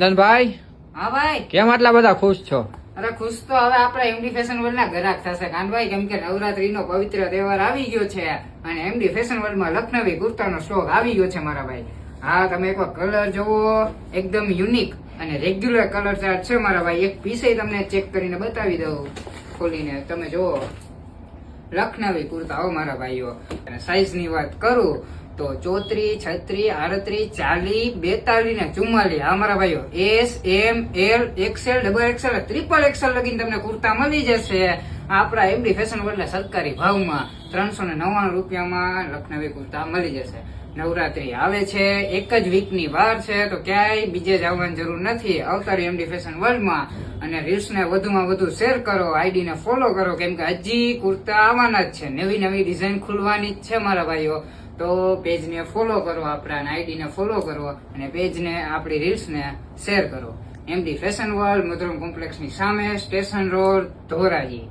ચંદનભાઈ, હા ભાઈ, કેમ આટલા બધા ખુશ છો? અરે ખુશ તો હવે આપડા એમડી ફેશન વર્લ્ડ ના ગ્રાહક થશે કાનભાઈ, કેમ કે નવરાત્રી નો પવિત્ર તહેવાર આવી ગયો છે અને એમડી ફેશન વર્લ્ડ માં લખનવી કુર્તાનો સ્ટોક આવી ગયો છે મારા ભાઈ. હા, તમે એકવાર કલર જોવો, એકદમ યુનિક અને રેગ્યુલર કલર ચાર્ટ છે મારા ભાઈ. એક પીસ તમને ચેક કરીને બતાવી દઉં ખોલીને, તમે જોવો લખનવી કુર્તા હો મારા ભાઈઓ. અને સાઈઝ ની વાત કરું તો 34, 36, 38, 40, 42 ને 44. હા મારા ભાઈઓ, S, M, L, XL, double XL, triple XL લગીને તમને કુર્તા મળી જશે આપણા એમડી ફેશન વર્લ્ડ સરકારી ભાવમાં 399 રૂપિયામાં લખનવી કુર્તા મળી જશે. નવરાત્રી આવે છે, એક જ વીક ની વાર છે, તો ક્યાંય બીજે જવાની જરૂર નથી. અવતારી એમડી ફેશન વર્લ્ડ માં અને રીલ્સ ને વધુમાં વધુ શેર કરો, આઈડી ને ફોલો કરો, કેમ કે હજી કુર્તા આવવાના જ છે, નવી નવી ડિઝાઇન ખુલવાની જ છે મારા ભાઈઓ. તો પેજ ને ફોલો કરો, આપણા આઈડી ને ફોલો કરો અને પેજ ને આપણી રીલ્સ ને શેર કરો. MD fashion world, Madhuram complex ની સામે, સ્ટેશન રોડ, ધોરાજી.